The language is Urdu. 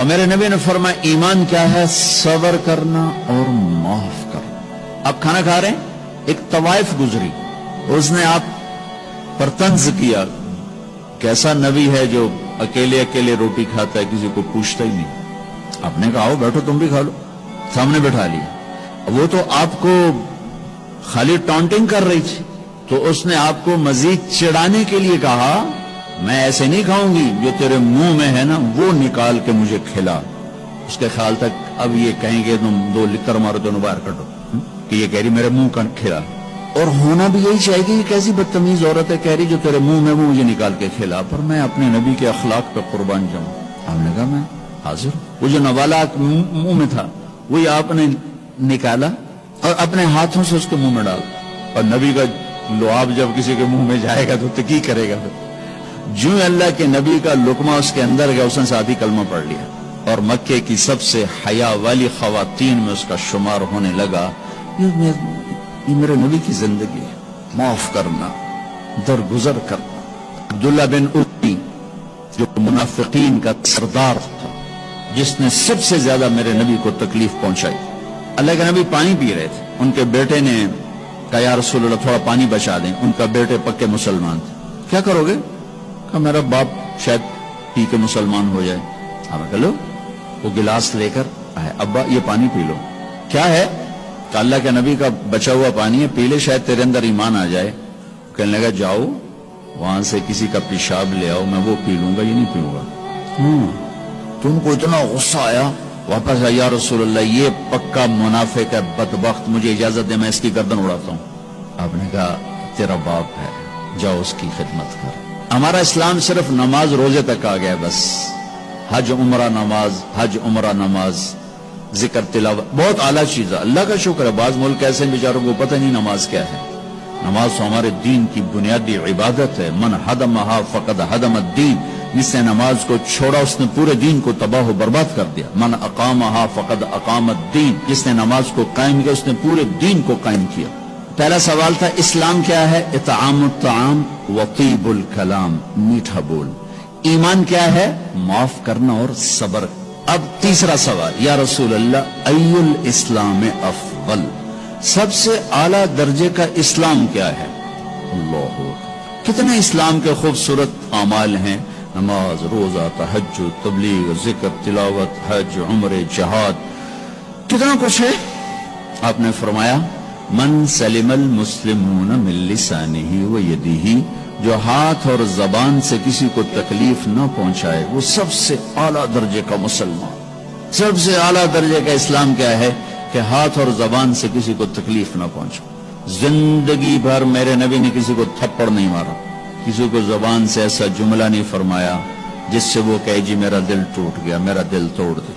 اور میرے نبی نے فرمایا ایمان کیا ہے؟ صبر کرنا اور معاف کرنا۔ آپ کھانا کھا رہے ہیں، ایک طوائف گزری، اس نے آپ پر طنز کیا، کیسا نبی ہے جو اکیلے اکیلے روٹی کھاتا ہے، کسی کو پوچھتا ہی نہیں۔ آپ نے کہا آؤ بیٹھو تم بھی کھا لو، سامنے بٹھا لیا۔ وہ تو آپ کو خالی ٹانٹنگ کر رہی تھی، تو اس نے آپ کو مزید چڑھانے کے لیے کہا میں ایسے نہیں کھاؤں گی، جو تیرے منہ میں ہے نا وہ نکال کے مجھے کھلا۔ اس کے خیال تک اب یہ کہیں گے تم دو لکر مارو تو باہر کٹو، کہ یہ کہہ رہی میرے منہ کا کھلا، اور ہونا بھی یہی چاہیے کہ یہ کیسی بدتمیز عورت ہے، کہہ رہی جو تیرے منہ میں وہ مجھے نکال کے کھلا۔ پر میں اپنے نبی کے اخلاق پہ قربان جاؤں۔ آپ نے کہا میں حاضر ہوں۔ وہ جو نوالا منہ میں تھا وہی آپ نے نکالا اور اپنے ہاتھوں سے اس کے منہ میں ڈال، اور نبی کا لعاب جب کسی کے منہ میں جائے گا تو تکی کرے گا۔ جو اللہ کے نبی کا لقمہ اس کے اندر گیا، اس نے ساتھ ہی کلمہ پڑھ لیا، اور مکے کی سب سے حیا والی خواتین میں اس کا شمار ہونے لگا۔ یہ میرے نبی کی زندگی ہے، معاف کرنا، درگزر کرنا۔ عبداللہ بن ابی جو منافقین کا سردار تھا، جس نے سب سے زیادہ میرے نبی کو تکلیف پہنچائی، اللہ کے نبی پانی پی رہے تھے، ان کے بیٹے نے کہا یا رسول اللہ تھوڑا پانی بچا دیں۔ ان کا بیٹے پکے مسلمان تھے۔ کیا کرو گے؟ کہا میرا باپ شاید پی کے مسلمان ہو جائے۔ ہم کہا لو، وہ گلاس لے کر آئے، ابا یہ پانی پی لو۔ کیا ہے؟ کہ اللہ کے نبی کا بچا ہوا پانی ہے، پی لے شاید تیرے اندر ایمان آ جائے۔ کہنے لگا جاؤ وہاں سے کسی کا پیشاب لے آؤ، میں وہ پی لوں گا، یہ نہیں پیوں گا۔ تم کو اتنا غصہ آیا، واپس آیا، یا رسول اللہ یہ پکا منافق ہے، بدبخت، مجھے اجازت دے میں اس کی گردن اڑاتا ہوں۔ آپ نے کہا تیرا باپ ہے، جاؤ اس کی خدمت کر۔ ہمارا اسلام صرف نماز روزے تک آ گیا، بس حج عمرہ نماز، حج عمرہ نماز، ذکر تلاوت، بہت اعلیٰ چیز ہے، اللہ کا شکر ہے۔ بعض ملک ایسے بیچاروں کو پتہ نہیں نماز کیا ہے۔ نماز تو ہمارے دین کی بنیادی عبادت ہے۔ من حدمہا فقد حدم الدین، جس نے نماز کو چھوڑا اس نے پورے دین کو تباہ و برباد کر دیا۔ من اقامہا فقد اقام الدین، جس نے نماز کو قائم کیا اس نے پورے دین کو قائم کیا۔ پہلا سوال تھا اسلام کیا ہے؟ اطعام الطعام وطیب الکلام، میٹھا بول۔ ایمان کیا ہے؟ معاف کرنا اور صبر۔ اب تیسرا سوال، یا رسول اللہ ای الاسلام افضل، سب سے اعلیٰ درجے کا اسلام کیا ہے؟ اللہ، کتنے اسلام کے خوبصورت اعمال ہیں، نماز، روزہ، تہجد، تبلیغ، ذکر، تلاوت، حج، عمرے، جہاد، کتنا کچھ ہے۔ آپ نے فرمایا من سلم المسلمون من لسانہ و یدہ، جو ہاتھ اور زبان سے کسی کو تکلیف نہ پہنچائے وہ سب سے اعلیٰ درجے کا مسلمان۔ سب سے اعلیٰ درجے کا اسلام کیا ہے؟ کہ ہاتھ اور زبان سے کسی کو تکلیف نہ پہنچائے۔ زندگی بھر میرے نبی نے کسی کو تھپڑ نہیں مارا، کسی کو زبان سے ایسا جملہ نہیں فرمایا جس سے وہ کہے جی میرا دل ٹوٹ گیا، میرا دل توڑ دے۔